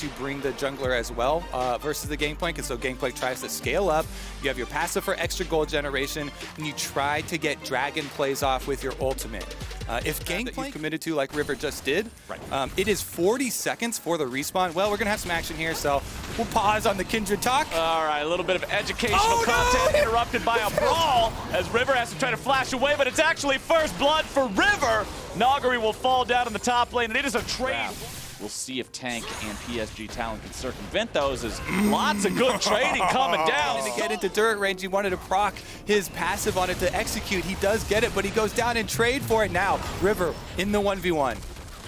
to bring the jungler as well versus the Gangplank, and so Gangplank tries to scale up. You have your passive for extra gold generation, and you try to get dragon plays off with your ultimate. If Gangplank committed to like River just did, it is 40 seconds for the respawn. Well, we're going to have some action here, so we'll pause on the Kindred talk. All right, a little bit of educational content interrupted by a brawl as River has to try to flash away, but it's actually first blood for River. Nagari will fall down in the top lane, and it is a trade. We'll see if Tank and PSG Talon can circumvent those. As lots of good trading coming down. To get into turret range, he wanted to proc his passive on it to execute. He does get it, but he goes down and trade for it now. River in the 1v1.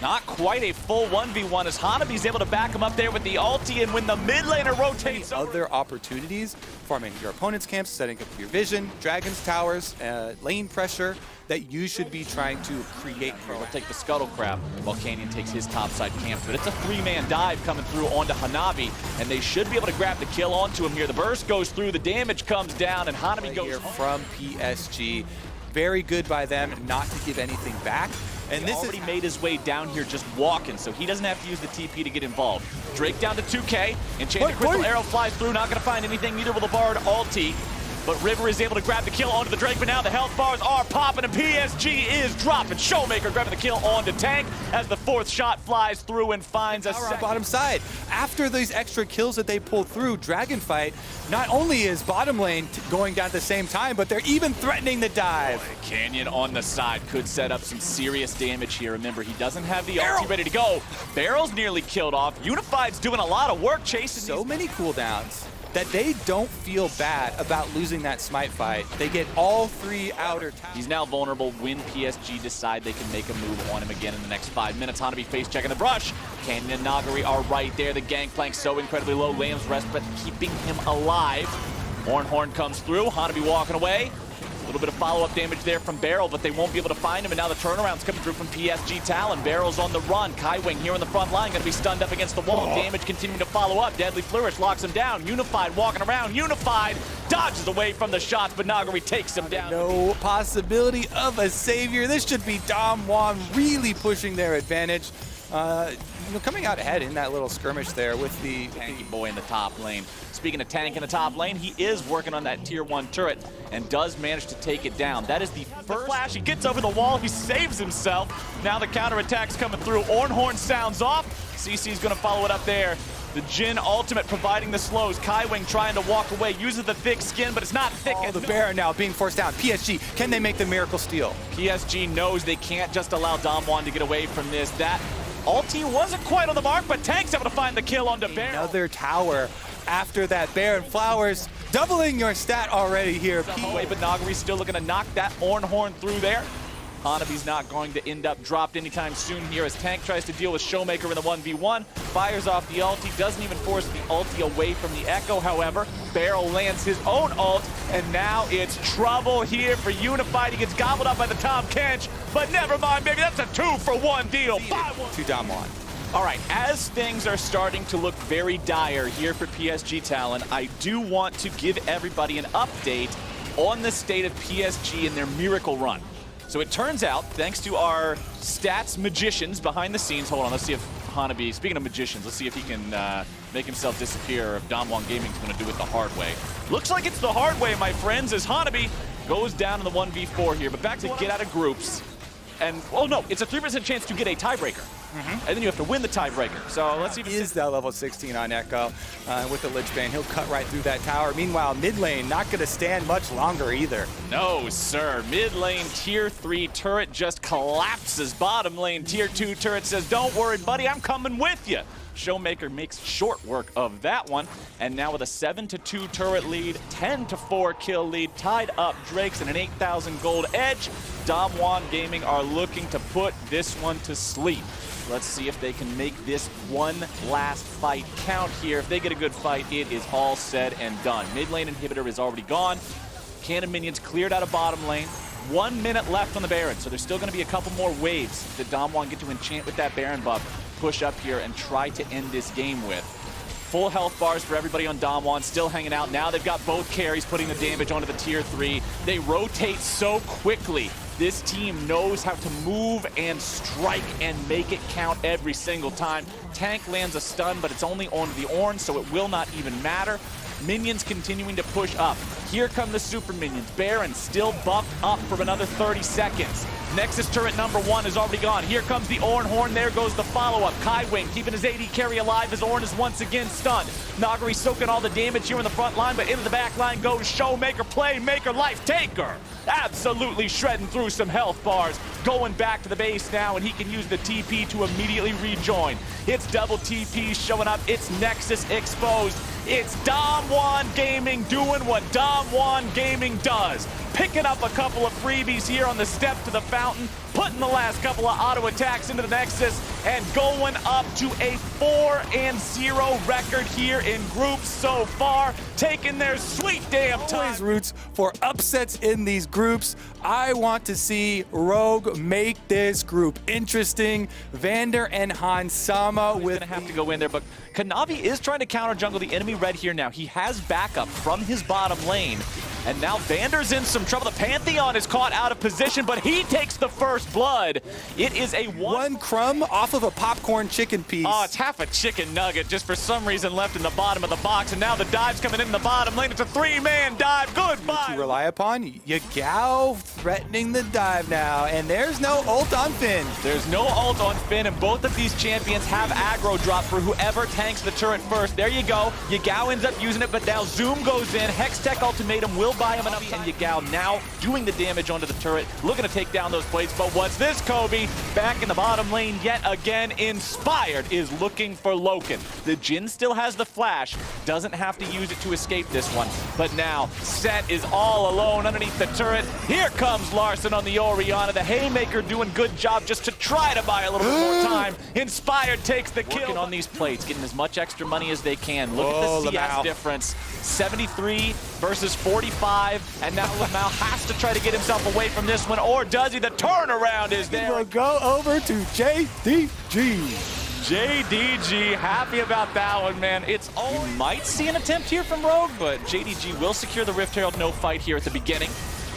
Not quite a full 1v1 as Hanabi's able to back him up there with the ulti, and when the mid laner rotates other opportunities, farming your opponent's camps, setting up your vision, Dragon's towers, lane pressure that you should be trying to create. We'll take the Scuttle Crab while Canyon takes his topside camp, but it's a three-man dive coming through onto Hanabi, and they should be able to grab the kill onto him here. The burst goes through, the damage comes down, and Hanabi goes here from PSG. Very good by them not to give anything back. And this already made his way down here just walking, so he doesn't have to use the TP to get involved. Drake down to 2K, Enchanted Crystal Arrow flies through, not going to find anything, neither will the Bard ulti. But River is able to grab the kill onto the Drake, but now the health bars are popping, and PSG is dropping. Showmaker grabbing the kill onto Tank as the fourth shot flies through and finds a bottom side. After these extra kills that they pulled through, Dragonfight, not only is bottom lane going down at the same time, but they're even threatening the dive. Canyon on the side could set up some serious damage here. Remember, he doesn't have the ulti ready to go. Barrel's nearly killed off. Unified's doing a lot of work chasing so many cooldowns that they don't feel bad about losing that smite fight. They get all three outer towers. He's now vulnerable when PSG decide they can make a move on him again in the next 5 minutes. Hanabi face checking the brush. Canyon and Nagari are right there. The Gangplank so incredibly low. Lamb's rest, but keeping him alive. Horn comes through. Hanabi walking away. A little bit of follow-up damage there from Barrel, but they won't be able to find him, and now the turnaround's coming through from PSG Talon. Barrel's on the run. Kaiwing here on the front line, going to be stunned up against the wall. Damage continuing to follow up. Deadly Flourish locks him down. Unified walking around. Unified dodges away from the shots, but Nagari takes him down. No possibility of a savior. This should be Damwon really pushing their advantage. Coming out ahead in that little skirmish there with the tanky boy in the top lane. Speaking of tank in the top lane, he is working on that tier 1 turret and does manage to take it down. That is the first flash. He gets over the wall. He saves himself. Now the counterattack's coming through. Ornhorn sounds off. CC's going to follow it up there. The Jhin ultimate providing the slows. Kaiwing trying to walk away, uses the thick skin, but it's not thick. The Baron now being forced down. PSG, can they make the miracle steal? PSG knows they can't just allow Damwon to get away from this. That ulti wasn't quite on the mark, but Tank's able to find the kill onto Baron. Another tower after that Baron. Flowers doubling your stat already here. But Nagari's still looking to knock that Ornhorn through there. Hanabi's not going to end up dropped anytime soon here as Tank tries to deal with Showmaker in the 1v1. Fires off the ulti, doesn't even force the ulti away from the Echo, however. Barrel lands his own ult, and now it's trouble here for Unified. He gets gobbled up by the Tom Kench, but never mind, baby, that's a 2-for-1 deal. 5-1 to Damwon. All right, as things are starting to look very dire here for PSG Talon, I do want to give everybody an update on the state of PSG and their miracle run. So it turns out, thanks to our stats magicians behind the scenes, hold on, let's see if Hanabi, speaking of magicians, let's see if he can make himself disappear, or if Damwon Gaming's going to do it the hard way. Looks like it's the hard way, my friends, as Hanabi goes down in the 1v4 here, but back to get out of groups. And, oh no, it's a 3% chance to get a tiebreaker. And then you have to win the tiebreaker. So let's see if is that level 16 on Echo with the Lich Bane. He'll cut right through that tower. Meanwhile, mid lane not going to stand much longer either. No, sir. Mid lane tier 3 turret just collapses. Bottom lane tier 2 turret says, don't worry, buddy, I'm coming with you. Showmaker makes short work of that one. And now with a 7-2 turret lead, 10-4 kill lead, tied up Drakes and an 8,000 gold edge, Damwon Gaming are looking to put this one to sleep. Let's see if they can make this one last fight count here. If they get a good fight, it is all said and done. Mid lane inhibitor is already gone. Cannon minions cleared out of bottom lane. 1 minute left on the Baron, so there's still going to be a couple more waves that Damwon get to enchant with that Baron buff, push up here and try to end this game with. Full health bars for everybody on Damwon, still hanging out. Now they've got both carries putting the damage onto the tier 3. They rotate so quickly This team knows how to move and strike and make it count every single time. Tank lands a stun, but it's only onto the Ornn, so it will not even matter. Minions continuing to push up. Here come the super minions. Baron still buffed up for another 30 seconds. Nexus turret number 1 is already gone. Here comes the Ornn Horn. There goes the follow-up. Kaiwing keeping his AD carry alive as Ornn is once again stunned. Nagari soaking all the damage here in the front line, but into the back line goes Showmaker, Playmaker, Life Taker. Absolutely shredding through some health bars. Going back to the base now, and he can use the TP to immediately rejoin. It's double TP showing up. It's Nexus exposed. It's Damwon Gaming doing what Damwon Gaming does. Picking up a couple of freebies here on the step to the fountain, putting the last couple of auto attacks into the Nexus, and going up to a 4-0 record here in groups so far, taking their sweet damn time. Always roots for upsets in these groups. I want to see Rogue make this group interesting. Vander and Hansama with gonna have to go in there, but Kanavi is trying to counter jungle the enemy red here now. He has backup from his bottom lane, and now Vander's in some trouble. The Pantheon is caught out of position, but he takes the first blood. It is a one crumb off of a popcorn chicken piece. Oh, it's half a chicken nugget just for some reason left in the bottom of the box, and now the dive's coming in the bottom lane. It's a 3-man dive. Goodbye. To rely upon Yagao threatening the dive now, and there's no ult on Finn. There's no ult on Finn, and both of these champions have aggro drop for whoever tanks the turret first. There you go. Yagao ends up using it, but now Zoom goes in. Hextech ultimatum will buy him enough time. And Yagao now doing the damage onto the turret, looking to take down those plates. But what's this, Kobe? Back in the bottom lane yet again. Inspired is looking for Loken. The Jhin still has the flash, doesn't have to use it to escape this one. But now Set is all alone underneath the turret. Here comes Larson on the Orianna. The Haymaker doing good job just to try to buy a little bit more time. Inspired takes the kill. Working on these plates, getting as much extra money as they can. Look at the CS difference. 73 versus 45, and now Lamau has to try to get himself away from this one, or does he? The turnaround is there. We'll go over to JDG. JDG, happy about that one, man. It's all. You might see an attempt here from Rogue, but JDG will secure the Rift Herald, no fight here at the beginning.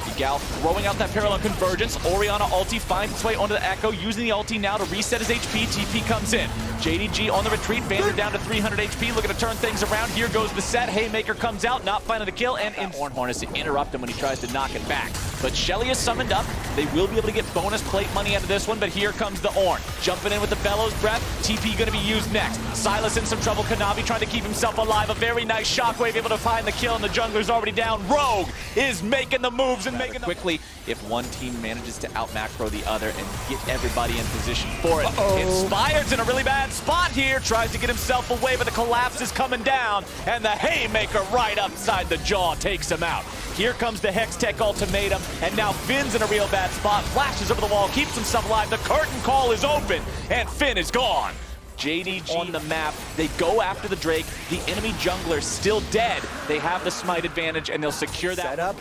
Yagao throwing out that parallel convergence. Orianna ulti finds its way onto the Echo, using the ulti now to reset his HP. TP comes in. JDG on the retreat. Vander down to 300 HP, looking to turn things around. Here goes the Set. Haymaker comes out, not finding the kill, and Ornn Horn is to interrupt him when he tries to knock it back. But Shelly is summoned up. They will be able to get bonus plate money out of this one, but here comes the Ornn. Jumping in with the Bellows Breath. TP going to be used next. Silas in some trouble. Kanavi trying to keep himself alive. A very nice shockwave, able to find the kill, and the jungler's already down. Rogue is making the moves and making them quickly. If one team manages to out-macro the other and get everybody in position for it. Inspired's in a really bad spot here. Tries to get himself away, but the collapse is coming down, and the Haymaker right upside the jaw takes him out. Here comes the Hextech ultimatum, and now Finn's in a real bad spot. Flashes over the wall, keeps himself alive. The curtain call is open, and Finn is gone. JDG on the map. They go after the Drake. The enemy jungler still dead. They have the smite advantage, and they'll secure that setup.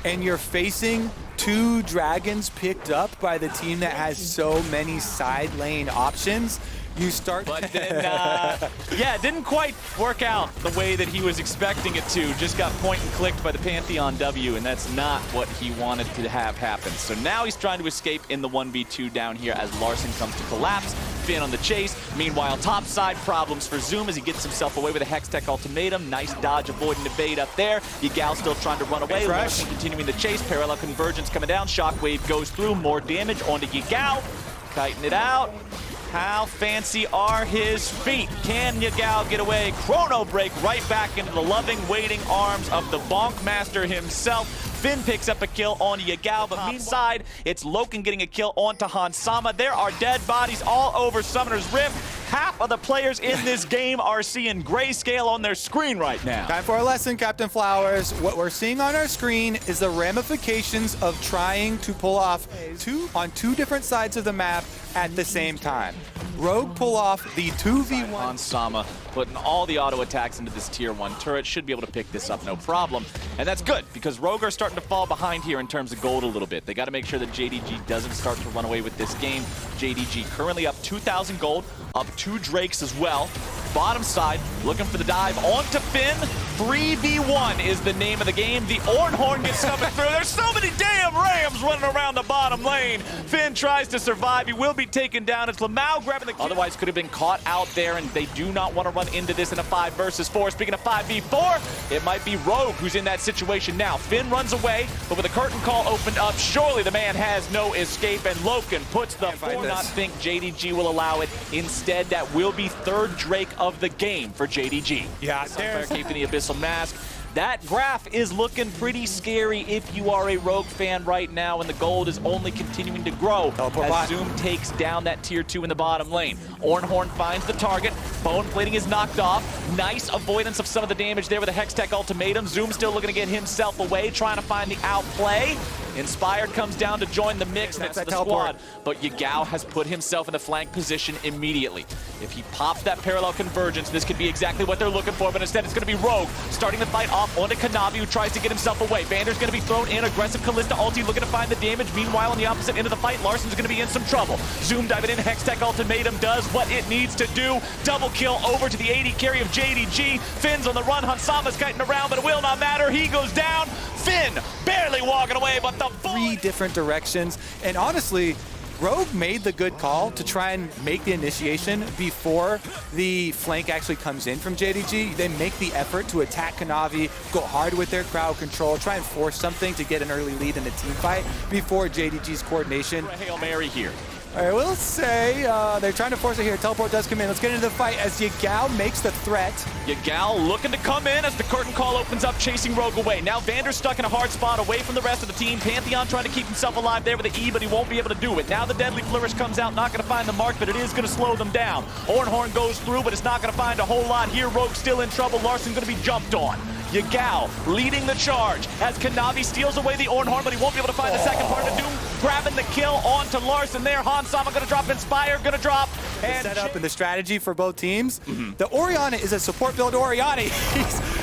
And you're facing 2 dragons picked up by the team that has so many side lane options. You start, but then, yeah, it didn't quite work out the way that he was expecting it to. Just got point and clicked by the Pantheon W, and that's not what he wanted to have happen. So now he's trying to escape in the 1v2 down here as Larson comes to collapse. Finn on the chase. Meanwhile, topside problems for Zoom as he gets himself away with a Hextech ultimatum. Nice dodge avoiding the bait up there. Yagao still trying to run away. Larson continuing the chase. Parallel convergence coming down. Shockwave goes through. More damage onto Yagao. Kiting it out. How fancy are his feet? Can Yagao get away? Chrono break right back into the loving, waiting arms of the Bonk Master himself. Finn picks up a kill on Yagao, but meantime, it's Loken getting a kill onto Hansama. There are dead bodies all over Summoner's Rift. Half of the players in this game are seeing grayscale on their screen right now. Time for a lesson, Captain Flowers. What we're seeing on our screen is the ramifications of trying to pull off on two different sides of the map at the same time. Rogue pull off the 2v1. Hansama putting all the auto attacks into this tier 1 turret. Should be able to pick this up no problem. And that's good, because Rogue are starting to fall behind here in terms of gold a little bit. They got to make sure that JDG doesn't start to run away with this game. JDG currently up 2,000 gold, up 2 Drakes as well. Bottom side, looking for the dive onto Finn. 3v1 is the name of the game. The Ornhorn gets snuffed through. There's so many damn Rams running around the bottom lane. Finn tries to survive. He will be taken down. It's Lamau grabbing the kill. Otherwise could have been caught out there, and they do not want to run into this in a 5 versus 4. Speaking of 5v4, it might be Rogue who's in that situation now. Finn runs away, but with a curtain call opened up, surely the man has no escape, and Loken puts the four. Not think JDG will allow it. Instead, that will be third Drake of the game for JDG. Yeah, there's keeping the Abyssal Mask. That graph is looking pretty scary if you are a Rogue fan right now, and the gold is only continuing to grow as Zoom takes down that tier 2 in the bottom lane. Ornhorn finds the target. Bone plating is knocked off. Nice avoidance of some of the damage there with a Hextech ultimatum. Zoom still looking to get himself away, trying to find the outplay. Inspired comes down to join the mix, and that's the squad. But Yagao has put himself in the flank position immediately. If he pops that parallel convergence, this could be exactly what they're looking for, but instead it's going to be Rogue starting the fight off onto Kanavi, who tries to get himself away. Vander's going to be thrown in. Aggressive Kalista ulti looking to find the damage. Meanwhile, on the opposite end of the fight, Larsen's going to be in some trouble. Zoom diving in. Hextech ultimatum does what it needs to do. Double kill over to the 80 carry of JDG. Finn's on the run. Hansama's kiting around, but it will not matter. He goes down. Finn barely walking away, but the 3 different directions. And honestly, Rogue made the good call to try and make the initiation before the flank actually comes in from JDG. They make the effort to attack Kanavi, go hard with their crowd control, try and force something to get an early lead in a team fight before JDG's coordination. A Hail Mary here. I will say they're trying to force it here. Teleport does come in. Let's get into the fight as Yagao makes the threat. Yagao looking to come in as the curtain call opens up, chasing Rogue away. Now Vander's stuck in a hard spot away from the rest of the team. Pantheon trying to keep himself alive there with the E, but he won't be able to do it. Now the Deadly Flourish comes out, not going to find the mark, but it is going to slow them down. Ornhorn goes through, but it's not going to find a whole lot here. Rogue still in trouble. Larsen's going to be jumped on. Yagao leading the charge as Kanavi steals away the Ornhorn, but he won't be able to find the second part of Doom. Grabbing the kill onto Larsen there. Hansama going to drop, Inspire going to drop. And the setup and the strategy for both teams. The Orianna is a support build Orianna.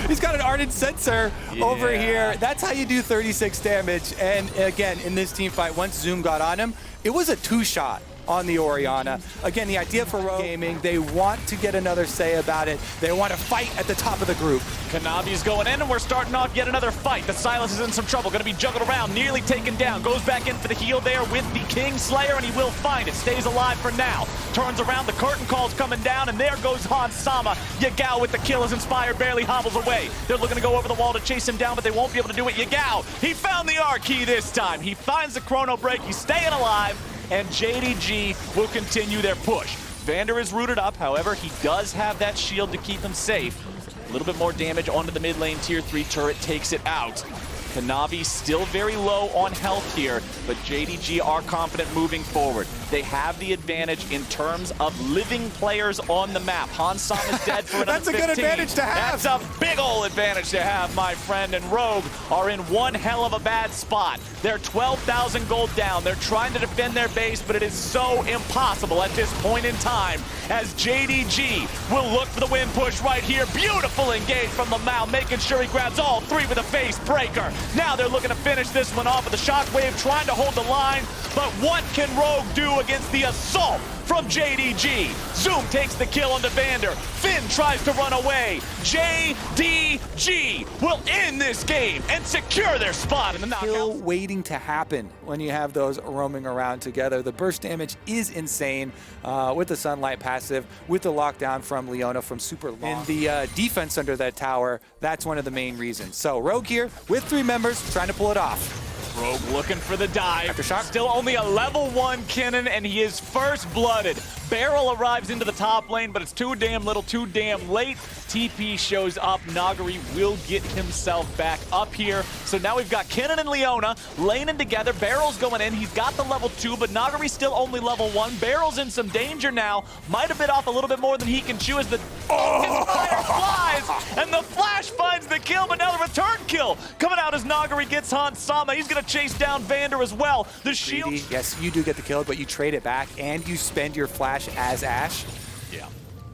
He's got an Ardent Sensor over here. That's how you do 36 damage. And again, in this team fight, once Zoom got on him, it was a 2-shot on the Orianna. Again, the idea for Rogue Gaming, they want to get another say about it. They want to fight at the top of the group. Kanavi's going in, and we're starting off yet another fight. The Silas is in some trouble, going to be juggled around, nearly taken down. Goes back in for the heal there with the Kingslayer, and he will find it. Stays alive for now. Turns around, the curtain call's coming down, and there goes Hansama. Yagao with the kill is Inspired, barely hobbles away. They're looking to go over the wall to chase him down, but they won't be able to do it. Yagao, he found the R key this time. He finds the chrono break, he's staying alive, and JDG will continue their push. Vander is rooted up, however, he does have that shield to keep him safe. A little bit more damage onto the mid lane tier 3 turret takes it out. Kanavi still very low on health here, but JDG are confident moving forward. They have the advantage in terms of living players on the map. Hansam is dead for another 15. That's a good advantage to have. That's a big ol' advantage to have, my friend. And Rogue are in one hell of a bad spot. They're 12,000 gold down. They're trying to defend their base, but it is so impossible at this point in time as JDG will look for the win push right here. Beautiful engage from Lamau, making sure he grabs all 3 with a face breaker. Now they're looking to finish this one off with the Shockwave, trying to hold the line. But what can Rogue do against the assault from JDG? Zoom takes the kill onto Vander. Finn tries to run away. JDG will end this game and secure their spot in the knockout. Still waiting to happen when you have those roaming around together. The burst damage is insane with the Sunlight passive, with the lockdown from Leona from super long. And the defense under that tower, that's one of the main reasons. So Rogue here with 3 members trying to pull it off. Rogue looking for the dive. Aftershock. Still only a level 1 Kinnan, and he is first blooded. Barrel arrives into the top lane, but it's too damn little, too damn late. TP shows up. Nagari will get himself back up here. So now we've got Kinnan and Leona laning together. Barrel's going in. He's got the level 2, but Nagari's still only level 1. Barrel's in some danger now. Might have bit off a little bit more than he can chew as the fire flies, and the flash finds the kill, but now the return kill coming out as Nagari gets Hansama. He's going to chase down Vander as well. The shield. Yes, you do get the kill, but you trade it back, and you spend your flash as Ashe. Yeah.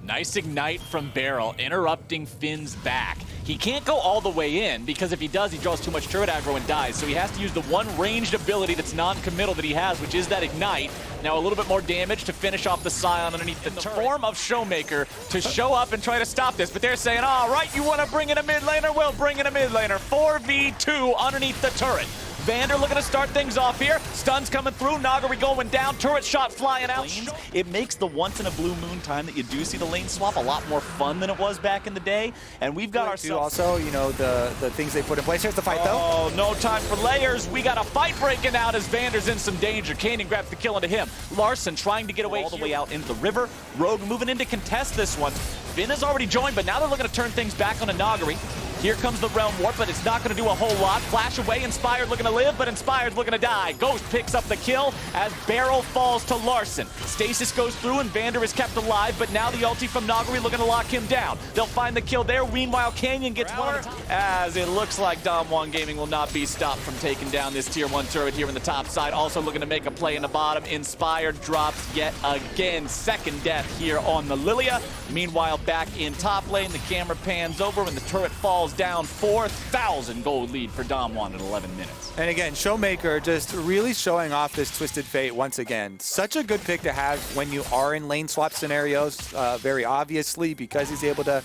Nice ignite from Barrel, interrupting Finn's back. He can't go all the way in, because if he does, he draws too much turret aggro and dies. So he has to use the one ranged ability that's non-committal that he has, which is that Ignite. Now a little bit more damage to finish off the Scion underneath the form of Showmaker to show up and try to stop this. But they're saying, all right, you want to bring in a mid laner? Well, bring in a mid laner. 4v2 underneath the turret. Vander looking to start things off here. Stuns coming through. Nagari going down. Turret shot flying out. It makes the once in a blue moon time that you do see the lane swap a lot more fun than it was back in the day. And we've got ourselves... Also, you know, the things they put in place. Here's the fight, though. Oh, no time for layers. We got a fight breaking out as Vander's in some danger. Canyon grabs the kill into him. Larson trying to get away all the way out into the river. Rogue moving in to contest this one. Finn has already joined, but now they're looking to turn things back on a Nagari. Here comes the Realm Warp, but it's not going to do a whole lot. Flash away, Inspired looking to live, but Inspired's looking to die. Ghost picks up the kill as Barrel falls to Larson. Stasis goes through and Vander is kept alive, but now the ulti from Nagari looking to lock him down. They'll find the kill there. Meanwhile, Canyon gets one at a time. As it looks like Damwon Gaming will not be stopped from taking down this tier 1 turret here in the top side. Also looking to make a play in the bottom. Inspired drops yet again. Second death here on the Lilia. Meanwhile, back in top lane, the camera pans over and the turret falls down. 4,000 gold lead for Damwon at 11 minutes. And again, Showmaker just really showing off this Twisted Fate once again. Such a good pick to have when you are in lane swap scenarios, very obviously, because he's able to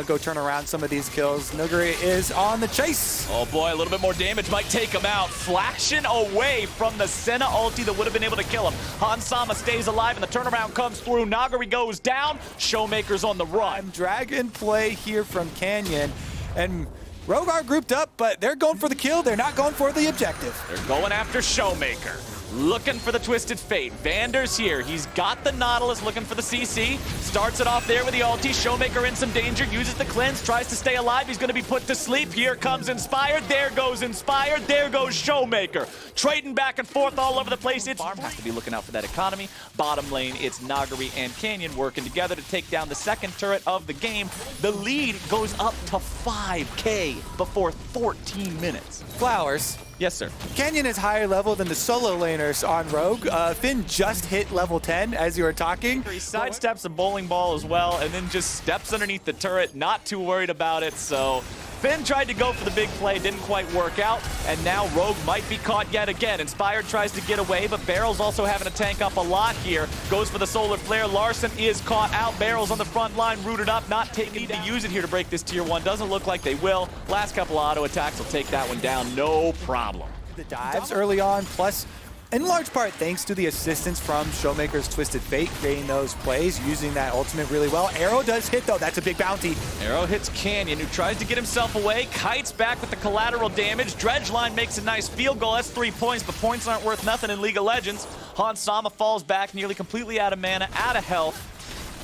go turn around some of these kills. Nuguri is on the chase. Oh boy, a little bit more damage might take him out. Flashing away from the Senna ulti that would have been able to kill him. Hansama stays alive and the turnaround comes through. Nagari goes down. Showmaker's on the run. Dragon play here from Canyon. And Rogue are grouped up, but they're going for the kill. They're not going for the objective. They're going after Showmaker. Looking for the Twisted Fate. Vander's here. He's got the Nautilus looking for the CC. Starts it off there with the ulti. Showmaker in some danger. Uses the cleanse. Tries to stay alive. He's going to be put to sleep. Here comes Inspired. There goes Inspired. There goes Showmaker. Trading back and forth all over the place. It's Farm has to be looking out for that economy. Bottom lane, it's Nagari and Canyon working together to take down the second turret of the game. The lead goes up to 5K before 14 minutes. Flowers. Yes, sir. Canyon is higher level than the solo laners on Rogue. Finn just hit level 10 as you were talking. He sidesteps a bowling ball as well and then just steps underneath the turret, not too worried about it. So Finn tried to go for the big play, didn't quite work out, and now Rogue might be caught yet again. Inspired tries to get away, but Barrel's also having to tank up a lot here. Goes for the Solar Flare. Larson is caught out. Barrel's on the front line, rooted up, not taking to use it here to break this tier 1. Doesn't look like they will. Last couple of auto attacks will take that one down, no problem. The dives early on, plus in large part thanks to the assistance from Showmaker's Twisted Fate, creating those plays, using that ultimate really well. Arrow does hit though, that's a big bounty. Arrow hits Canyon, who tries to get himself away, kites back with the collateral damage. Dredgeline makes a nice field goal, that's 3 points, but points aren't worth nothing in League of Legends. Hansama falls back, nearly completely out of mana, out of health.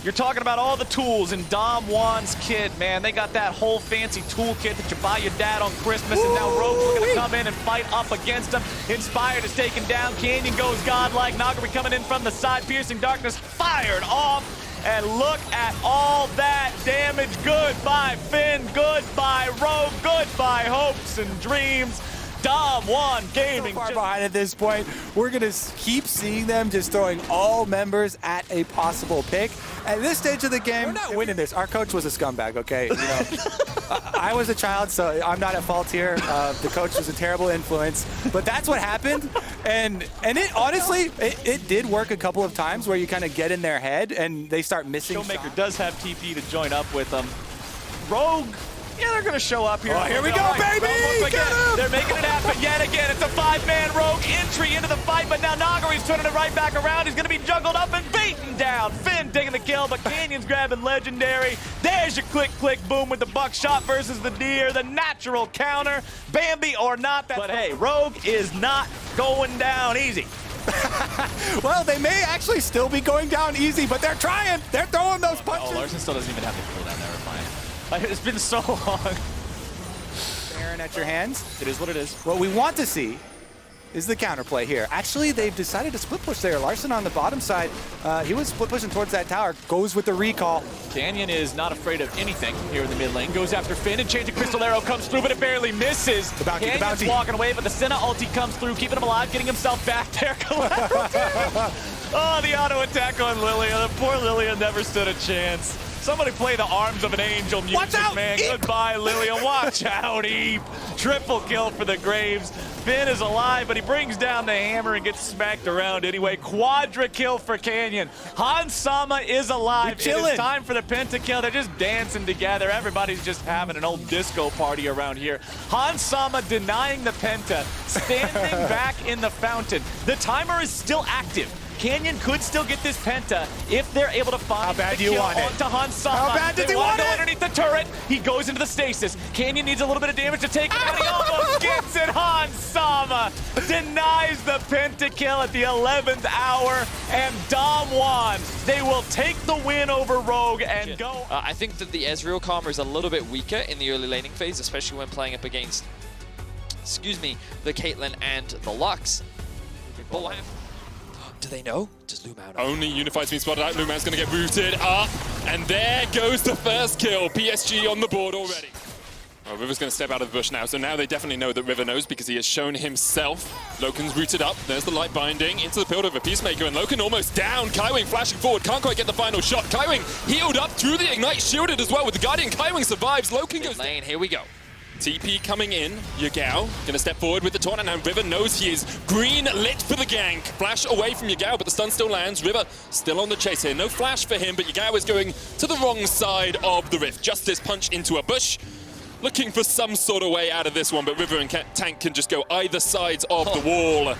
You're talking about all the tools in Damwon's kit, man. They got that whole fancy toolkit that you buy your dad on Christmas, and now Rogue's looking to come in and fight up against him. Inspired is taken down. Canyon goes godlike. Nagari coming in from the side. Piercing Darkness fired off. And look at all that damage. Goodbye, Finn. Goodbye, Rogue. Goodbye, hopes and dreams. Damwon Gaming. So far behind at this point, we're going to keep seeing them just throwing all members at a possible pick. At this stage of the game, we're not winning this. Our coach was a scumbag, okay? You know, I was a child, so I'm not at fault here. The coach was a terrible influence, but that's what happened. And it honestly, it did work a couple of times where you kind of get in their head and they start missing Showmaker shots. does have TP to join up with them. Rogue. Yeah, they're going to show up here. Oh, here we go, baby! They're making it happen yet again. It's a 5-man Rogue entry into the fight, but now Nagari's turning it right back around. He's going to be juggled up and beaten down. Finn taking the kill, but Canyon's grabbing Legendary. There's your click, click, boom with the buckshot versus the deer, the natural counter. Bambi or not. But hey, Rogue is not going down easy. Well, they may actually still be going down easy, but they're trying. They're throwing those punches. Oh, Larson still doesn't even have the cooldown. Never mind. It's been so long. Aaron at your hands. It is what it is. What we want to see is the counterplay here. Actually, they've decided to split push there. Larson on the bottom side, he was split pushing towards that tower, goes with the recall. Canyon is not afraid of anything here in the mid lane. Goes after Finn, and Changing Crystal Arrow comes through, but it barely misses. The bounty, Canyon's the bounty. Walking away, but the Senna ulti comes through, keeping him alive, getting himself back there. Oh, the auto attack on Lilia. The poor Lilia never stood a chance. Somebody play the Arms of an Angel music, Watch out, man. Eep. Goodbye, Lillian. Watch out, Eep. Triple kill for the Graves. Finn is alive, but he brings down the hammer and gets smacked around anyway. Quadra kill for Canyon. Hans Sama is alive. It is time for the pentakill. They're just dancing together. Everybody's just having an old disco party around here. Hans Sama denying the penta, standing back in the fountain. The timer is still active. Canyon could still get this penta if they're able to find the kill onto Hans Sama. How bad does he want it? Underneath the turret, he goes into the stasis. Canyon needs a little bit of damage to take him out. He almost gets it. Hans Sama denies the pentakill at the 11th hour, and Damwon, they will take the win over Rogue and go. I think that the Ezreal Karma is a little bit weaker in the early laning phase, especially when playing up against, the Caitlyn and the Lux. Do they know? Does Lumao know? Only Unified's been spotted out. Lumao's going to get rooted up. And there goes the first kill. PSG on the board already. Oh, River's going to step out of the bush now. So now they definitely know that River knows because he has shown himself. Loken's rooted up. There's the light binding into the build of a Peacemaker. And Loken almost down. Kaiwing flashing forward. Can't quite get the final shot. Kaiwing healed up through the Ignite. Shielded as well with the Guardian. Kaiwing survives. Loken goes lane. Here we go. TP coming in, Yagao gonna step forward with the taunt, and now River knows he is green lit for the gank. Flash away from Yagao, but the stun still lands. River still on the chase here. No flash for him, but Yagao is going to the wrong side of the rift. Justice punch into a bush. Looking for some sort of way out of this one, but River and Tank can just go either sides of the wall.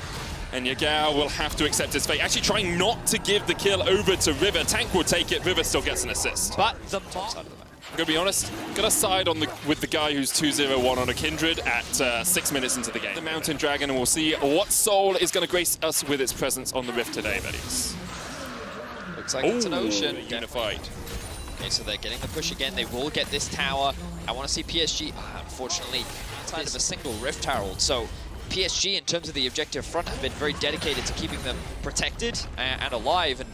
And Yagao will have to accept his fate. Actually trying not to give the kill over to River. Tank will take it. River still gets an assist. But the top side of the map. I'm gonna be honest, gonna side on with the guy who's 2-0-1 on a Kindred at 6 minutes into the game. The Mountain Dragon, and we'll see what soul is gonna grace us with its presence on the Rift today, buddies. Looks like it's an Ocean. Unified. Okay, so they're getting the push again. They will get this tower. I want to see PSG, unfortunately, outside of a single Rift Herald. So PSG, in terms of the objective front, have been very dedicated to keeping them protected and alive. And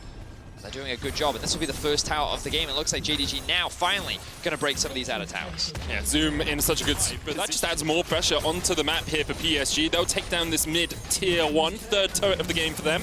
they're doing a good job, and this will be the first tower of the game. It looks like JDG now finally going to break some of these outer towers. Yeah, Zoom in such a good suit, but that just adds more pressure onto the map here for PSG. They'll take down this mid-tier 1, third turret of the game for them.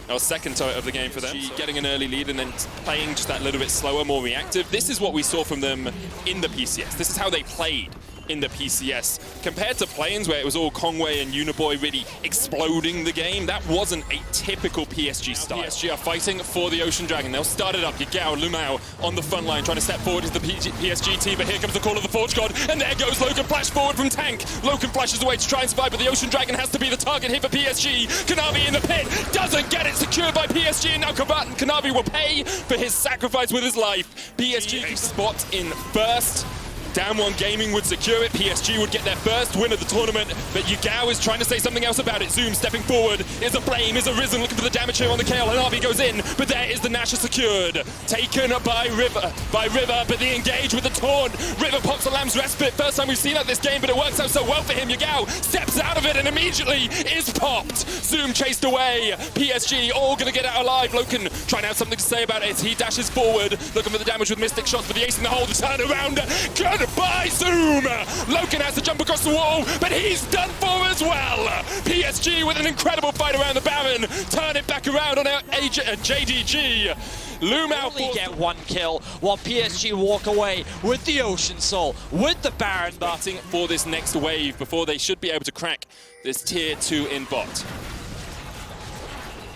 Or second turret of the game for them. Getting an early lead and then playing just that little bit slower, more reactive. This is what we saw from them in the PCS. This is how they played in the PCS. Compared to Plains, where it was all Kongwei and Uniboy really exploding the game, that wasn't a typical PSG style. PSG are fighting for the Ocean Dragon. They'll start it up. Yagao, Lumao on the front line, trying to step forward as the PSG team, but here comes the call of the Forge God, and there goes Loken, flash forward from Tank. Loken flashes away to try and survive, but the Ocean Dragon has to be the target here for PSG. Kanavi in the pit, doesn't get it, secured by PSG, and now Kanavi will pay for his sacrifice with his life. PSG a spot in first. Damwon Gaming would secure it, PSG would get their first win of the tournament, but Yagao is trying to say something else about it. Zoom stepping forward, is a flame, is a Risen, looking for the damage here on the KO, and Arby goes in, but there is the Nasher secured. Taken by River, but the engage with the taunt. River pops the Lamb's Respite, first time we've seen that this game, but it works out so well for him. Yagao steps out of it and immediately is popped. Zoom chased away, PSG all gonna get out alive. Loken trying to have something to say about it. He dashes forward, looking for the damage with Mystic Shots, but the ace in the hole, the turnaround. By Zoom! Loken has to jump across the wall, but he's done for as well! PSG with an incredible fight around the Baron, turn it back around on JDG. Lumao only get one kill, while PSG walk away with the Ocean Soul, with the Baron. Waiting for this next wave before they should be able to crack this tier 2 in bot.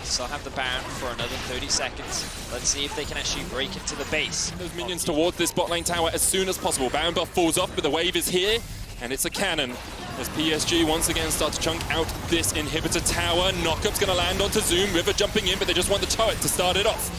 Still have the Baron for another 30 seconds. Let's see if they can actually break into the base. Those minions towards this bot lane tower as soon as possible. Baron buff falls off, but the wave is here, and it's a cannon. As PSG once again start to chunk out this inhibitor tower. Knockup's going to land onto Zoom. River jumping in, but they just want the turret to start it off.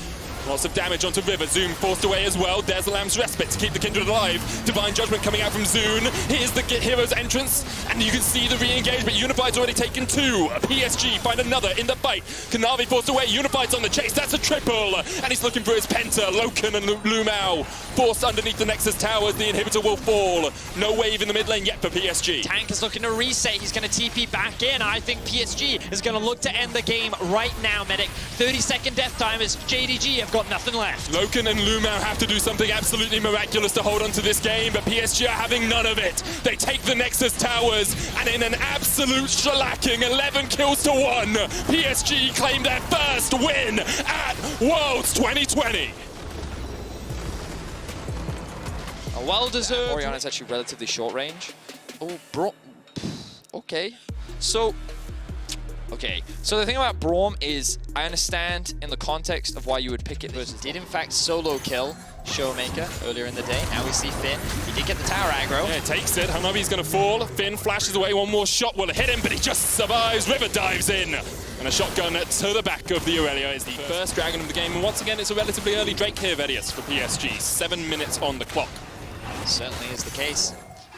Lots of damage onto River. Zoom forced away as well. There's the Lamb's Respite to keep the Kindred alive. Divine Judgment coming out from Zoon. Here's the hero's entrance, and you can see the re-engagement. Unified's already taken 2. PSG find another in the fight. Kanavi forced away. Unified's on the chase. That's a triple, and he's looking for his penta. Loken and Lumao forced underneath the Nexus towers. The inhibitor will fall. No wave in the mid lane yet for PSG. Tank is looking to reset. He's going to TP back in. I think PSG is going to look to end the game right now, Medic. 30-second death time as JDG have got nothing left. Loken and Lumao have to do something absolutely miraculous to hold on to this game, but PSG are having none of it. They take the Nexus towers, and in an absolute shellacking, 11 kills to 1, PSG claim their first win at Worlds 2020. A well-deserved. Oriana's actually relatively short range. Oh, bro. Okay. So the thing about Braum is, I understand in the context of why you would pick it versus did in fact solo kill Showmaker earlier in the day. Now we see Finn. He did get the tower aggro. Yeah, takes it. Hanabi's going to fall. Finn flashes away. One more shot will hit him, but he just survives. River dives in. And a shotgun to the back of the Aurelia is the first Dragon of the game. And once again, it's a relatively early Drake here, Vedius, for PSG. 7 minutes on the clock. Certainly is the case.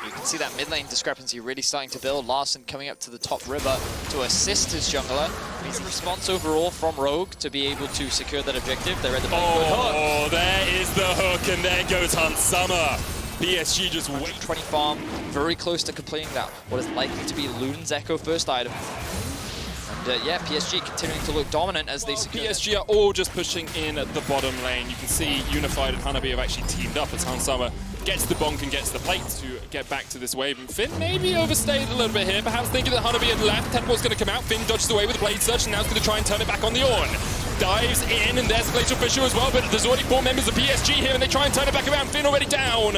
You can see that mid lane discrepancy really starting to build. Larson coming up to the top river to assist his jungler. Needs a response overall from Rogue to be able to secure that objective. They're at the hook. There is the hook, and there goes Hansama. PSG just wait. 20 farm, very close to completing that. What is likely to be Luden's Echo first item. And yeah, PSG continuing to look dominant as they secure. PSG are all just pushing in the bottom lane. You can see Unified and Hanabi have actually teamed up as Hansama gets the bonk and gets the plate to get back to this wave. And Finn maybe overstayed a little bit here, perhaps thinking that Hanabi had left. Tempo's going to come out. Finn dodges away with the blade surge, and now he's going to try and turn it back on the Ornn. Dives in, and there's the Glacial Fissure as well, but there's already 4 members of PSG here, and they try and turn it back around. Finn already down.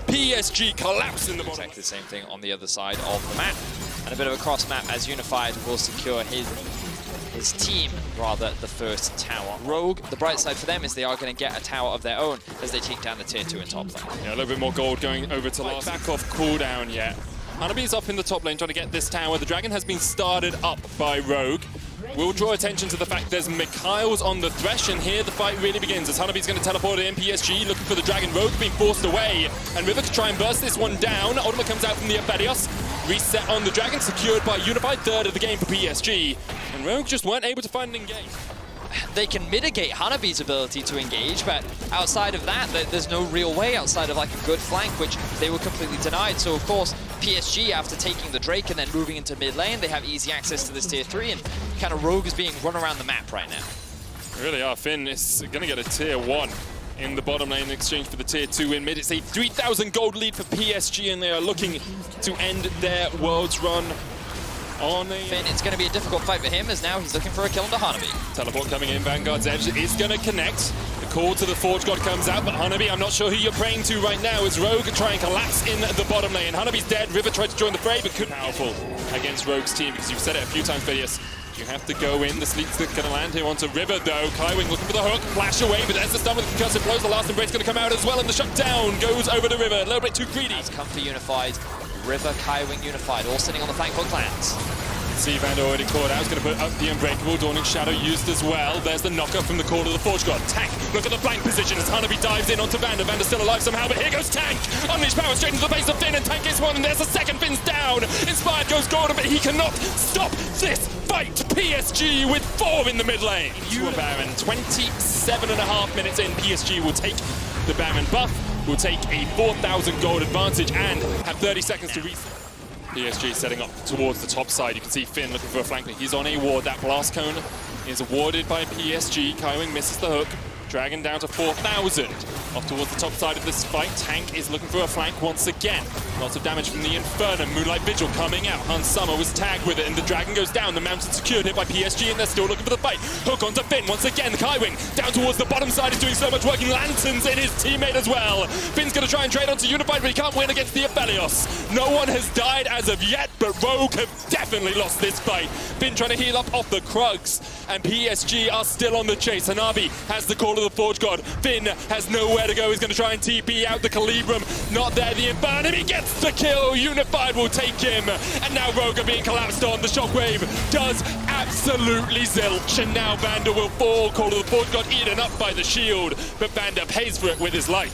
PSG collapse in the bottom. Exactly the same thing on the other side of the map. And a bit of a cross map as Unified will secure his team, rather, the first tower. Rogue, the bright side for them is they are going to get a tower of their own as they take down the tier 2 in top lane. Yeah, a little bit more gold going over to Larson. Back off cooldown yet. Hanabi's up in the top lane trying to get this tower. The Dragon has been started up by Rogue. We'll draw attention to the fact there's Mikhail's on the thresh, and here the fight really begins as Hanabi's going to teleport in. PSG looking for the Dragon. Rogue being forced away, and River to try and burst this one down. Ultimate comes out from the Aphelios. Reset on the Dragon, secured by Unified, third of the game for PSG. And Rogue just weren't able to find an engage. They can mitigate Hanabi's ability to engage, but outside of that, there's no real way outside of like a good flank, which they were completely denied. So of course, PSG, after taking the Drake and then moving into mid lane, they have easy access to this tier 3, and kind of Rogue is being run around the map right now. Really are. Finn is going to get a tier 1 in the bottom lane in exchange for the tier 2 in mid. It's a 3,000 gold lead for PSG, and they are looking to end their world's run on a... Finn, it's going to be a difficult fight for him, as now he's looking for a kill into Hanabi. Teleport coming in, Vanguard's Edge is going to connect. The call to the Forge God comes out, but Hanabi, I'm not sure who you're praying to right now, as Rogue try and collapse in the bottom lane. Hanabi's dead, River tried to join the fray, but couldn't. Powerful against Rogue's team, because you've said it a few times, Vedius. You have to go in. The sleep's going to land here onto River, though. Kaiwing looking for the hook, flash away, but there's the stun with the concussive blows. The last embrace going to come out as well, and the shutdown goes over to River. A little bit too greedy. Has come for Unified. River, Kaiwing, Unified, all sitting on the flank hook lands. See Vander already caught out. He's going to put up the Unbreakable. Dawning Shadow used as well. There's the knocker from the call of the Forge God. Tank, look at the flank position as Hanabi dives in onto Vander. Vander's still alive somehow, but here goes Tank. Unleash power straight into the face of Finn, and Tank is one, and there's the second. Finn's down. Inspired goes Gordon, but he cannot stop this fight. PSG with 4 in the mid lane. To a Baron. 27.5 minutes in. PSG will take the Baron buff, will take a 4,000 gold advantage, and have 30 seconds to reset. PSG setting up towards the top side. You can see Finn looking for a flank. He's on a ward. That blast cone is awarded by PSG. Kaiwing misses the hook. Dragon down to 4,000. Off towards the top side of this fight. Tank is looking for a flank once again. Lots of damage from the Inferno. Moonlight Vigil coming out. Hansama was tagged with it, and the Dragon goes down. The mountain secured here by PSG, and they're still looking for the fight. Hook onto Finn once again. Kaiwing down towards the bottom side is doing so much working. Lanterns in his teammate as well. Finn's going to try and trade onto Unified, but he can't win against the Aphelios. No one has died as of yet, but Rogue have definitely lost this fight. Finn trying to heal up off the Krugs, and PSG are still on the chase. Hanabi has the call of the Forge God. Finn has nowhere to go. He's going to try and TP out the Calibrum. Not there, the Inferno. He gets the kill. Unified will take him. And now Rogue are being collapsed on. The Shockwave does absolutely zilch. And now Vander will fall. Call of the Forge God eaten up by the shield. But Vander pays for it with his life.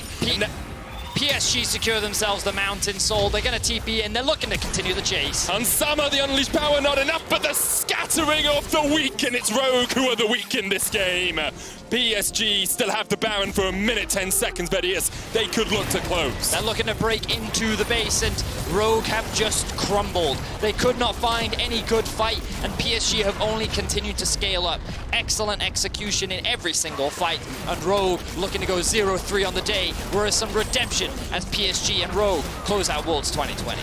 PSG secure themselves the Mountain Soul. They're going to TP in. They're looking to continue the chase. Hansama, the unleashed power, not enough, but the scattering of the weak, and it's Rogue who are the weak in this game. PSG still have the Baron for 1 minute, 10 seconds, Vedius. They could look to close. They're looking to break into the base, and Rogue have just crumbled. They could not find any good fight, and PSG have only continued to scale up. Excellent execution in every single fight, and Rogue looking to go 0-3 on the day, whereas some redemption as PSG and Rogue close out Worlds 2020.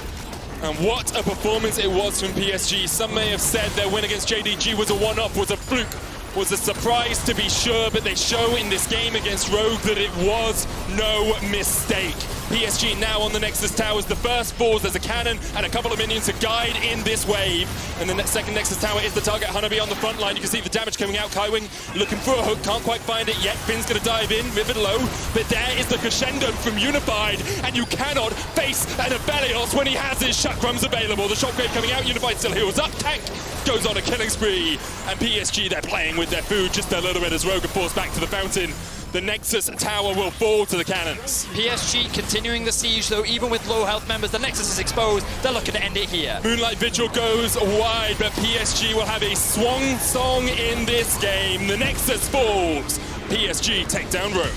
And what a performance it was from PSG. Some may have said their win against JDG was a one-off, was a fluke, was a surprise to be sure, but they show in this game against Rogue that it was no mistake. PSG now on the Nexus towers. The first falls, there's a cannon and a couple of minions to guide in this wave. And the second Nexus tower is the target. Hanabi on the front line. You can see the damage coming out. Kaiwing looking for a hook, can't quite find it yet. Finn's going to dive in, Rivet low. But there is the crescendo from Unified. And you cannot face an Aphelios when he has his chakrams available. The shockwave coming out, Unified still heals up. Tank goes on a killing spree. And PSG, they're playing with their food just a little bit as Rogue are forced back to the fountain. The Nexus tower will fall to the cannons. PSG continuing the siege, though, even with low health members. The Nexus is exposed. They're looking to end it here. Moonlight Vigil goes wide, but PSG will have a swan song in this game. The Nexus falls. PSG take down Rogue.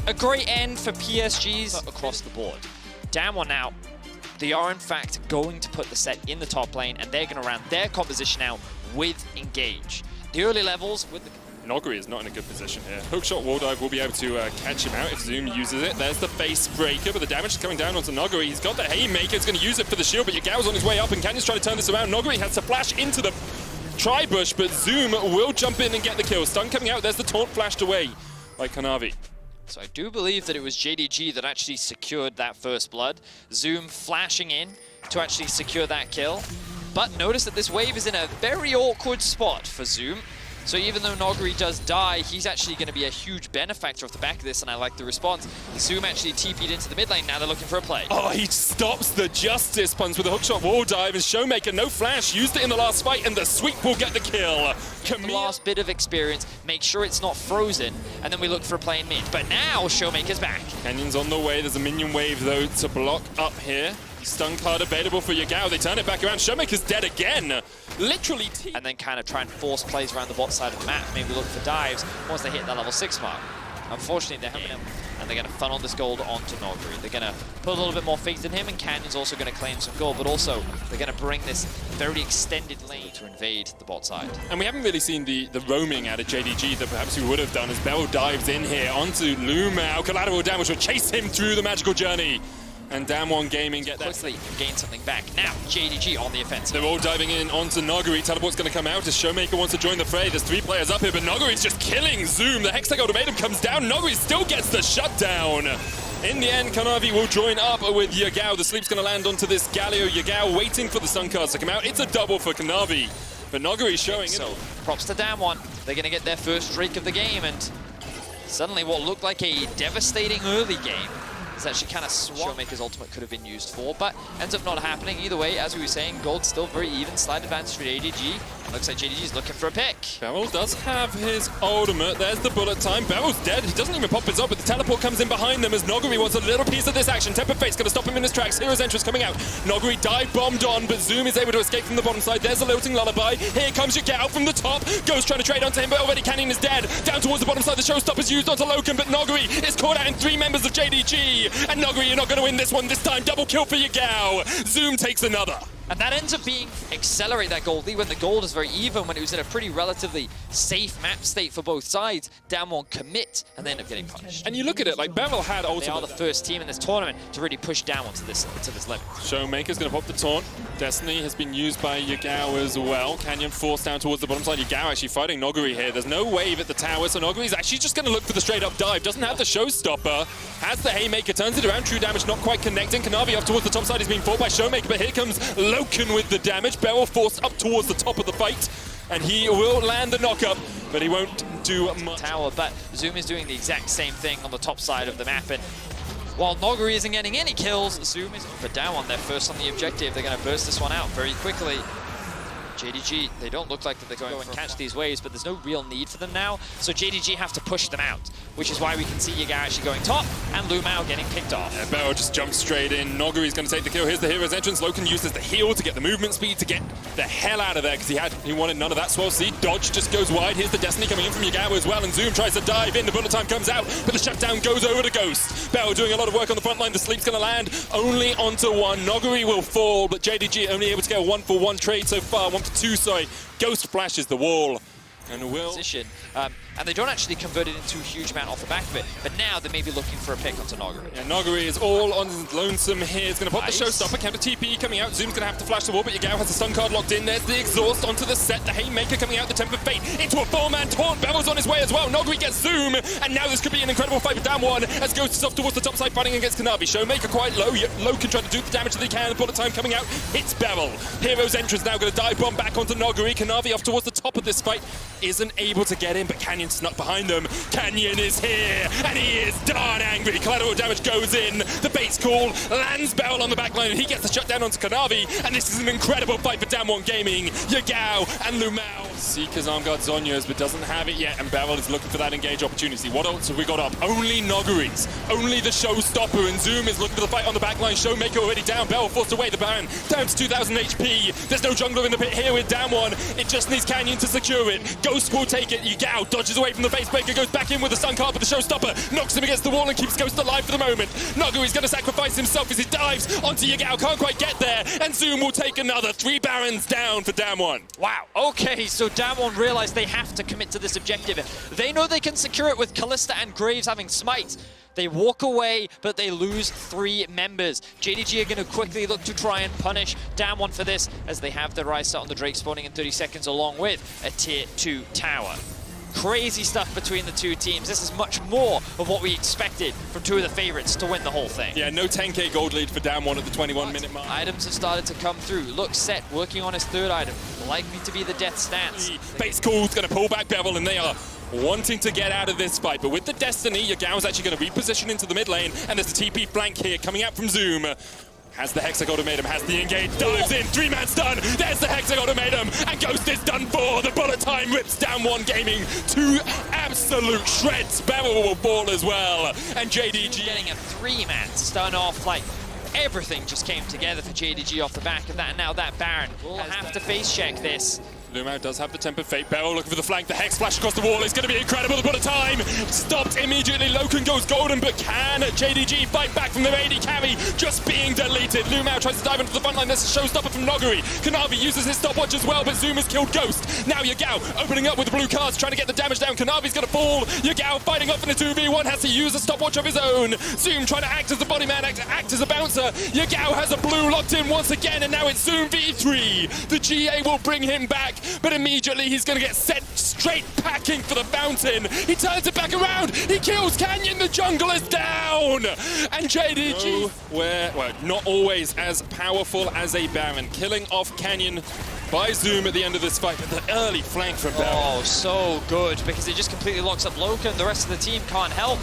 A great end for PSG's across the board. Damwon now, they are in fact going to put the set in the top lane, and they're going to round their composition out with Engage. The early levels with the... Noguri is not in a good position here. Hookshot wall dive will be able to catch him out if Zoom uses it. There's the face breaker, but the damage is coming down onto Noguri. He's got the haymaker, he's going to use it for the shield, but Yagao's on his way up, and Canyon's trying to turn this around. Noguri has to flash into the tri-bush, but Zoom will jump in and get the kill. Stun coming out, there's the taunt flashed away by Kanavi. So I do believe that it was JDG that actually secured that first blood. Zoom flashing in to actually secure that kill. But notice that this wave is in a very awkward spot for Zoom. So even though Noguri does die, he's actually going to be a huge benefactor off the back of this, and I like the response. Zoom actually TP'd into the mid lane, now they're looking for a play. Oh, he stops the Justice Punch with a hookshot wall dive, and Showmaker, no flash, used it in the last fight, and the sweep will get the kill. The last bit of experience, make sure it's not frozen, and then we look for a play in mid. But now Showmaker's back. Canyon's on the way, there's a minion wave though to block up here. Stun card available for Yagao, they turn it back around, Showmaker's dead again. Literally. And then kind of try and force plays around the bot side of the map, maybe look for dives once they hit that level 6 mark. Unfortunately, they're having him, and they're going to funnel this gold onto Noguri. They're going to put a little bit more faith in him, and Canyon's also going to claim some gold, but also they're going to bring this very extended lane to invade the bot side. And we haven't really seen the roaming out of JDG that perhaps we would have done as Bell dives in here onto Lumao. Collateral damage will chase him through the magical journey. And Damwon Gaming get that. Quickly gain something back. Now, JDG on the offensive. They're all diving in onto Noguri. Teleport's going to come out as Showmaker wants to join the fray. There's 3 players up here, but Noguri's just killing Zoom. The Hextech Ultimatum comes down. Noguri still gets the shutdown. In the end, Kanavi will join up with Yagao. The sleep's going to land onto this Galio. Yagao waiting for the stun cards to come out. It's a double for Kanavi, but Noguri showing so, it. Props to Damwon. They're going to get their first streak of the game, and suddenly what looked like a devastating early game is actually kind of Showmaker's ultimate could have been used for, but ends up not happening. Either way, as we were saying, gold's still very even. Slight advantage for JDG. Looks like JDG's looking for a pick. Beryl does have his ultimate. There's the bullet time. Beryl's dead. He doesn't even pop his up, but the teleport comes in behind them as Noguri wants a little piece of this action. Tempered Fate's going to stop him in his tracks. Hero's entrance coming out. Noguri dive bombed on, but Zoom is able to escape from the bottom side. There's a lilting lullaby. Here comes Yagao from the top. Ghost trying to trade onto him, but already Canyon is dead. Down towards the bottom side, the showstopper's used onto Loken, but Noguri is caught out in 3 members of JDG. And Noguri, you're not going to win this one this time. Double kill for Yagao. Zoom takes another. And that ends up being accelerate that gold lead when the gold is very even, when it was in a pretty relatively safe map state for both sides. Damwon commit and they end up getting punished. And you look at it, like Beryl had ultimate. They are the first team in this tournament to really push Damwon to this level. Showmaker's going to pop the taunt. Destiny has been used by Yagao as well. Canyon forced down towards the bottom side. Yagao actually fighting Noguri here. There's no wave at the tower, so Noguri's actually just going to look for the straight up dive. Doesn't have the showstopper. Has the haymaker, turns it around. True damage not quite connecting. Kanavi up towards the top side is being fought by Showmaker, but here comes Loken with the damage. Beryl forced up towards the top of the fight, and he will land the knock-up, but he won't do much. Tower, but Zoom is doing the exact same thing on the top side of the map, and while Noguri isn't getting any kills, Zoom is for Damwon. They're first on the objective. They're going to burst this one out very quickly. JDG, they don't look like that they're going to catch these waves, but there's no real need for them now, so JDG have to push them out, which is why we can see Yagao actually going top, and Lumao getting picked off. Yeah, Beryl just jumps straight in. Noguri's going to take the kill. Here's the hero's entrance. Loken uses the heal to get the movement speed to get the hell out of there, because he wanted none of that swell seed. Dodge just goes wide. Here's the Destiny coming in from Yagao as well, and Zoom tries to dive in. The bullet time comes out, but the shutdown goes over to Ghost. Beryl doing a lot of work on the front line. The sleep's going to land only onto 1. Noguri will fall, but JDG only able to get a 1-for-1 trade so far. 1-for-2, sorry. Ghost flashes the wall, And will. Position. And they don't actually convert it into a huge amount off the back of it, but now they may be looking for a pick onto Noguri. Yeah, Noguri is all on lonesome here. He's going to pop the showstopper, counter TP coming out. Zoom's going to have to flash the wall, but Yagao has the stun card locked in. There's the exhaust onto the set. The Haymaker coming out, the Temper Fate into a 4-man taunt. Bevel's on his way as well. Noguri gets Zoom, and now this could be an incredible fight with Damwon as Ghost is off towards the top side fighting against Kanavi. Showmaker quite low, yet Low can try to do the damage that he can. The bullet time coming out hits Bevel. Hero's entrance now going to dive bomb back onto Noguri. Kanavi off towards the top of this fight isn't able to get in, but Canyon snuck behind them. Canyon is here, and he is darn angry. Collateral damage goes in. The bait's call lands Bevel on the backline, and he gets the shutdown onto Kanavi. And this is an incredible fight for Damwon Gaming. Yagao and Lumao. Seeker's arm guard Zonya's, but doesn't have it yet, and Bevel is looking for that engage opportunity. What else have we got up? Only Noguri's. Only the showstopper, and Zoom is looking for the fight on the backline. Showmaker already down. Bevel forced away the Baron. Down to 2,000 HP. There's no jungler in the pit here with Damwon. It just needs Canyon to secure it. Ghost will take it. Yagao dodges away from the facebreaker, goes back in with the stun card, but the showstopper knocks him against the wall and keeps Ghost alive for the moment. Noguri's going to sacrifice himself as he dives onto Yagao. Can't quite get there, and Zoom will take another 3 Barons down for Damwon. Wow, okay, so Damwon realize they have to commit to this objective. They know they can secure it with Kalista and Graves having Smite. They walk away, but they lose 3 members. JDG are going to quickly look to try and punish Damwon for this, as they have the Rise set on the Drake spawning in 30 seconds, along with a Tier 2 tower. Crazy stuff between the two teams. This is much more of what we expected from 2 of the favorites to win the whole thing. Yeah, no 10k gold lead for Damwon at the 21-minute mark. Items have started to come through. Look, Set working on his 3rd item. Likely to be the Death Stance. Base Call's going to pull back Bevel, and they are wanting to get out of this fight. But with the Destiny, Yagao's actually going to reposition into the mid lane, and there's a TP flank here coming out from Zoom. Has the Hex Ultimatum, has the engage, dives in, 3-man stun, there's the Hex Ultimatum, and Ghost is done for. The bullet time rips Damwon Gaming to absolute shreds. Bevel will fall as well, and JDG getting a 3-man stun off, like everything just came together for JDG off the back of that, and now that Baron will have to face check this. Lumao does have the Temper Fate. Bevel looking for the flank. The Hex flash across the wall is going to be incredible. The bullet time stopped immediately. Loken goes golden, but can JDG fight back from their AD carry just being deleted? Lumao tries to dive into the front line. There's a showstopper from Noguri. Kanavi uses his stopwatch as well, but Zoom has killed Ghost. Now Yagao opening up with the blue cards, trying to get the damage down. Kanavi's going to fall. Yagao fighting off in a 2v1, has to use a stopwatch of his own. Zoom trying to act as the body man, act as a bouncer. Yagao has a blue locked in once again, and now it's Zoom v3. The GA will bring him back, but immediately he's going to get sent straight packing for the fountain. He turns it back around. He kills Canyon. The jungle is down. And JDG, well, not always as powerful as a Baron. Killing off Canyon by Zoom at the end of this fight, but the early flank from Baron. Oh, so good, because it just completely locks up Loken. The rest of the team can't help.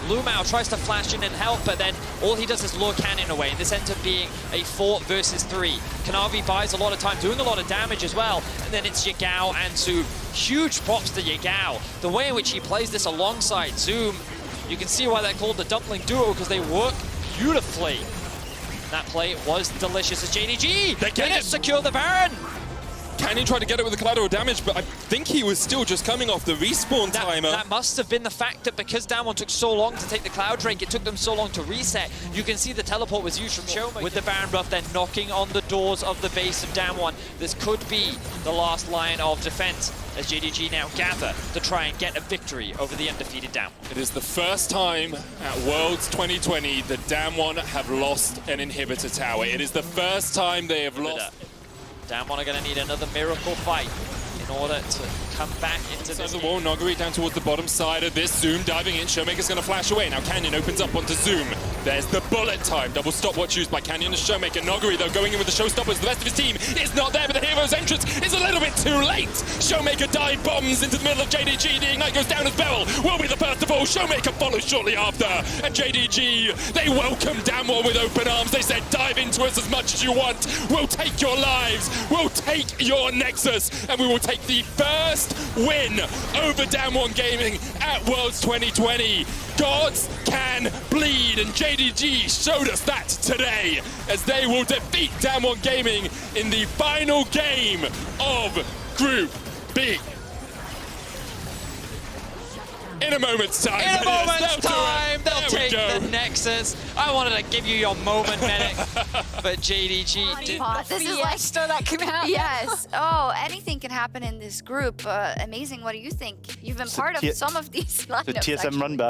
Lumao tries to flash in and help, but then all he does is lure Canyon away. This ends up being a 4 versus 3. Kanavi buys a lot of time, doing a lot of damage as well, and then it's Yagao and Zoom. Huge props to Yagao. The way in which he plays this alongside Zoom, you can see why they're called the Dumpling Duo, because they work beautifully. That play was delicious as JDG. They can secure the Baron. Canyon tried to get it with the collateral damage, but I think he was still just coming off the respawn timer. That must have been the fact that because Damwon took so long to take the Cloud Drake, it took them so long to reset. You can see the teleport was used from Showmaker. With the Baron buff, then knocking on the doors of the base of Damwon. This could be the last line of defense as JDG now gather to try and get a victory over the undefeated Damwon. It is the first time at Worlds 2020 that Damwon have lost an inhibitor tower. It is the first time they have lost. Damwon are going to need another miracle fight in order to come back into this. The wall, Noguri down towards the bottom side of this. Zoom diving in. Showmaker's going to flash away. Now Canyon opens up onto Zoom. There's the bullet time. Double stopwatch used by Canyon and Showmaker. Noguri, though, going in with the showstoppers. The rest of his team is not there, but the hero's entrance is a little bit too late. Showmaker dive bombs into the middle of JDG. The ignite goes down as Bevel will be the first of all. Showmaker follows shortly after. And JDG, they welcome Damwon with open arms. They said, dive into us as much as you want. We'll take your lives. We'll take your Nexus. And we will take the first win over Damwon Gaming at Worlds 2020. Gods can bleed, and JDG showed us that today as they will defeat Damwon Gaming in the final game of Group B. In a moment's time. In a moment's time, they'll take go. the Nexus. I wanted to give you your moment, Medic, but JDG did. This is like that can happen. Yes. Oh, anything can happen in this group. Amazing. What do you think? You've been part of some of these lineups. The TSM run back.